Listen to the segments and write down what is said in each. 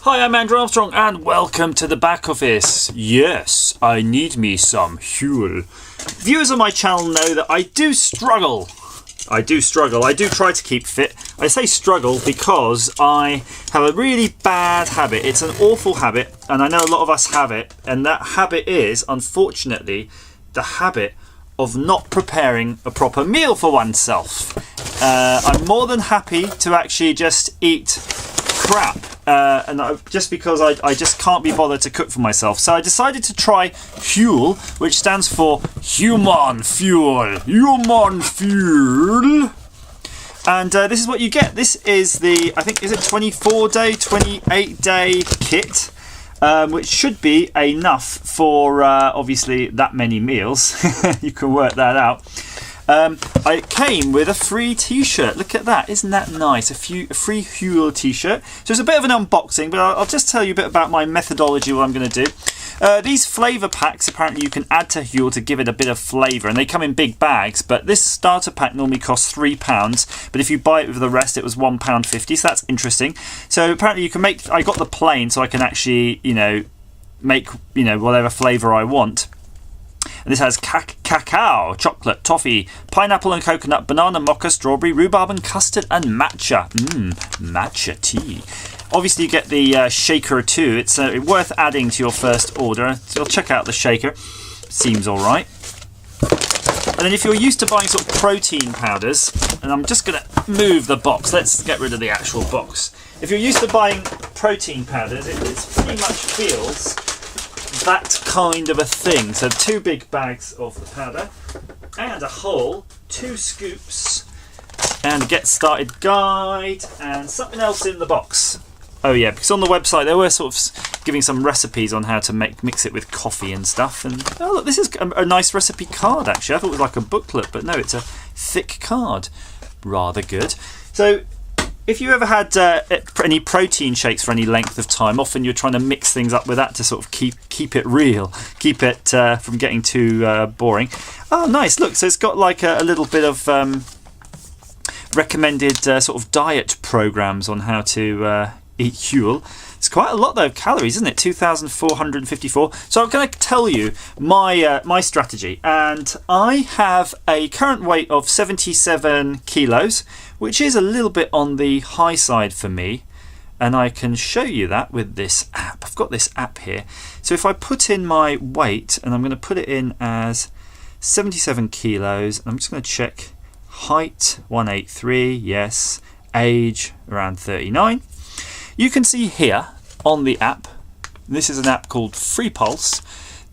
Hi, I'm Andrew Armstrong and welcome to the back office. Yes, I need me some Huel. Viewers of my channel know that I do struggle. I do try to keep fit. I say struggle because I have a really bad habit. It's an awful habit and I know a lot of us have it. And that habit is, unfortunately, the habit of not preparing a proper meal for oneself. I'm more than happy to actually just eat crap. Just because I just can't be bothered to cook for myself. So I decided to try Huel, which stands for Human Fuel. Human Fuel. And this is what you get. This is the, I think, is it 24-day, 28-day kit, which should be enough for, obviously, that many meals. You can work that out. It came with a free t-shirt. Look at that, isn't that nice? A free Huel t-shirt. So it's a bit of an unboxing, but I'll just tell you a bit about my methodology, what I'm going to do. These flavour packs, apparently you can add to Huel to give it a bit of flavour, and they come in big bags, but this starter pack normally costs £3, but if you buy it with the rest it was £1.50, so that's interesting. So apparently you can make, I got the plain so I can actually, make, whatever flavour I want. And this has cacao, chocolate, toffee, pineapple and coconut, banana, mocha, strawberry, rhubarb and custard, and matcha. Matcha tea. Obviously you get the shaker too. It's worth adding to your first order. So you'll check out the shaker. Seems alright. And then if you're used to buying sort of protein powders, and I'm just going to move the box. Let's get rid of the actual box. If you're used to buying protein powders, it pretty much feels that kind of a thing. So 2 big bags of the powder and a whole 2 scoops and a get started guide and something else in the box. Oh yeah, because on the website they were sort of giving some recipes on how to mix it with coffee and stuff. And oh look, this is a nice recipe card actually. I thought it was like a booklet, but no, it's a thick card. Rather good. So if you ever had any protein shakes for any length of time, often you're trying to mix things up with that to sort of keep it real, keep it from getting too boring. Oh, nice! Look, so it's got like a little bit of recommended sort of diet programs on how to eat Huel. It's quite a lot though of calories, isn't it? 2,454. So I'm going to tell you my strategy, and I have a current weight of 77 kilos, which is a little bit on the high side for me, and I can show you that with this app. I've got this app here. So if I put in my weight, and I'm going to put it in as 77 kilos, and I'm just going to check height 183, yes, age around 39. You can see here on the app, this is an app called Free Pulse,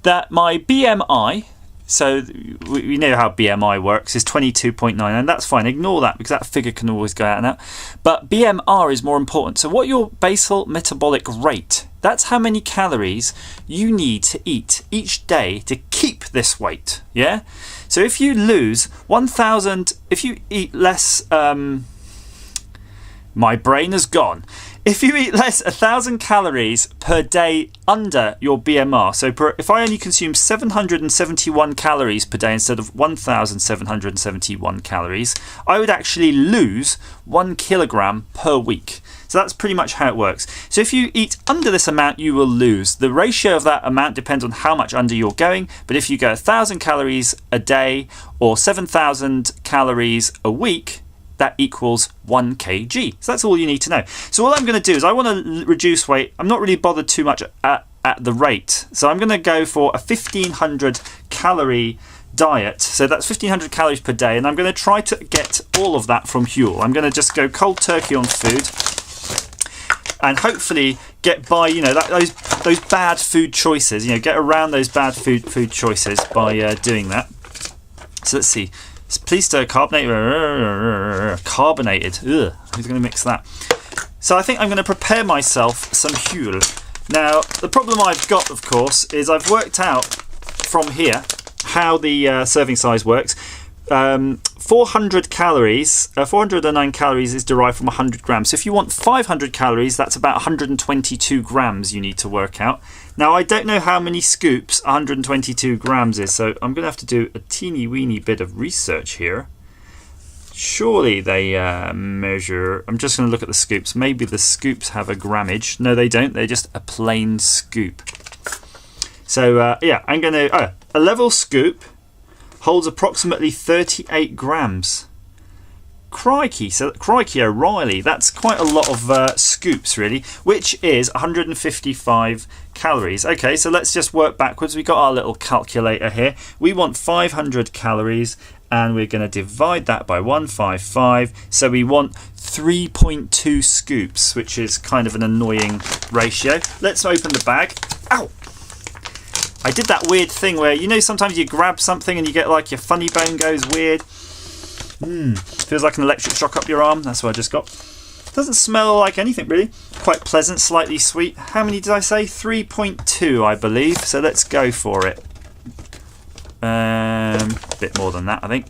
that my BMI, so we know how BMI works, is 22.9, and that's fine. Ignore that because that figure can always go out and out. But BMR is more important. So what your basal metabolic rate, that's how many calories you need to eat each day to keep this weight. Yeah. So if you lose 1,000, if you eat less, my brain has gone. If you eat less 1,000 calories per day under your BMR, so if I only consume 771 calories per day instead of 1,771 calories, I would actually lose 1 kilogram per week. So that's pretty much how it works. So if you eat under this amount, you will lose. The ratio of that amount depends on how much under you're going, but if you go 1,000 calories a day or 7,000 calories a week, that equals 1 kg. So that's all you need to know. So all I'm going to do is I want to reduce weight. I'm not really bothered too much at the rate. So I'm going to go for a 1,500 calorie diet. So that's 1,500 calories per day. And I'm going to try to get all of that from Huel. I'm going to just go cold turkey on food and hopefully get by, those bad food choices, get around those bad food choices by doing that. So let's see. Please stir carbonated. Ugh, who's going to mix that? So I think I'm going to prepare myself some Huel. Now, the problem I've got, of course, is I've worked out from here how the serving size works. 400 calories, 409 calories is derived from 100 grams. So if you want 500 calories, that's about 122 grams you need to work out. Now, I don't know how many scoops 122 grams is, so I'm going to have to do a teeny weeny bit of research here. Surely they measure... I'm just going to look at the scoops. Maybe the scoops have a grammage. No, they don't. They're just a plain scoop. So, yeah, I'm going to... a level scoop holds approximately 38 grams. Crikey, so crikey O'Reilly, that's quite a lot of scoops really, which is 155 calories. Okay, so let's just work backwards. We got our little calculator here. We want 500 calories and we're going to divide that by 155. So we want 3.2 scoops, which is kind of an annoying ratio. Let's open the bag. Ow! I did that weird thing where, you know, sometimes you grab something and you get like your funny bone goes weird. Feels like an electric shock up your arm. That's what I just got. Doesn't smell like anything really. Quite pleasant, slightly sweet. How many did I say? 3.2 I believe. So let's go for it. A bit more than that I think.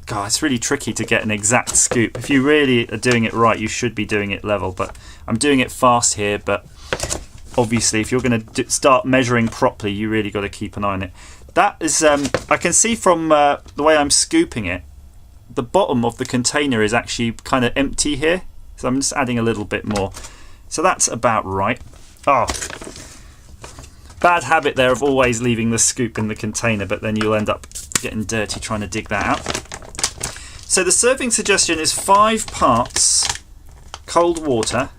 God, it's really tricky to get an exact scoop. If you really are doing it right, you should be doing it level. But I'm doing it fast here. But obviously if you're going to start measuring properly, you really got to keep an eye on it. That is, I can see from the way I'm scooping it, the bottom of the container is actually kind of empty here, so I'm just adding a little bit more. So that's about right. Oh, bad habit there of always leaving the scoop in the container, but then you'll end up getting dirty trying to dig that out. So the serving suggestion is 5 parts cold water.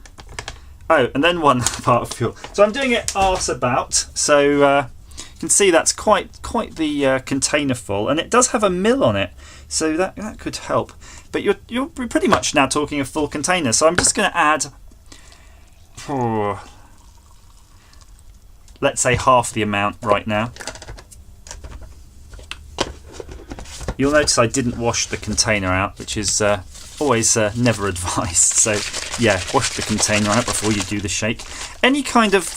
Oh, and then 1 part of fuel. So I'm doing it arse about. So you can see that's quite the container full, and it does have a mill on it. So that could help, but you're pretty much now talking a full container. So I'm just going to add, let's say half the amount right now. You'll notice I didn't wash the container out, which is always never advised. So yeah, wash the container out before you do the shake. Any kind of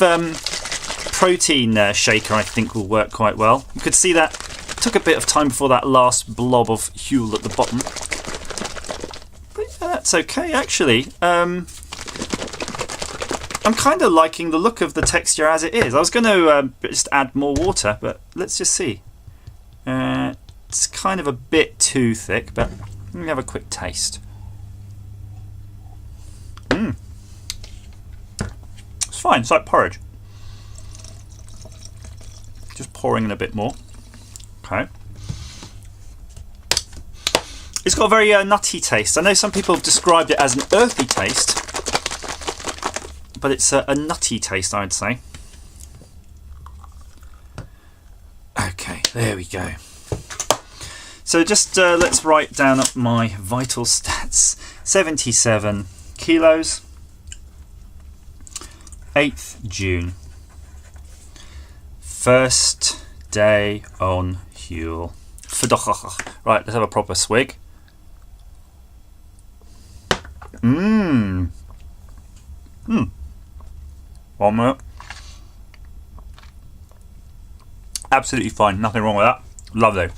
protein shaker I think will work quite well. You could see that. Took a bit of time before that last blob of Huel at the bottom, but yeah, that's okay actually. I'm kind of liking the look of the texture as it is. I was going to just add more water, but let's just see. It's kind of a bit too thick, but let me have a quick taste. It's fine, it's like porridge. Just pouring in a bit more. Okay. It's got a very nutty taste. I know some people have described it as an earthy taste, but it's a nutty taste, I'd say. Okay, there we go. So just let's write down up my vital stats. 77 kilos. 8th June. First day on Huel. Right, let's have a proper swig. 1 minute. Absolutely fine, nothing wrong with that. Lovely.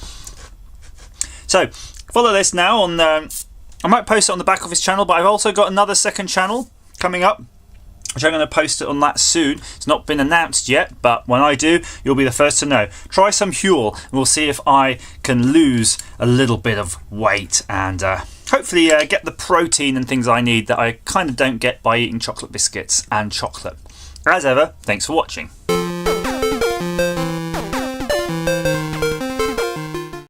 So, follow this now on. I might post it on the back office channel, but I've also got another second channel coming up, which I'm going to post it on that soon. It's not been announced yet, but when I do, you'll be the first to know. Try some Huel, and we'll see if I can lose a little bit of weight and hopefully get the protein and things I need that I kind of don't get by eating chocolate biscuits and chocolate. As ever, thanks for watching.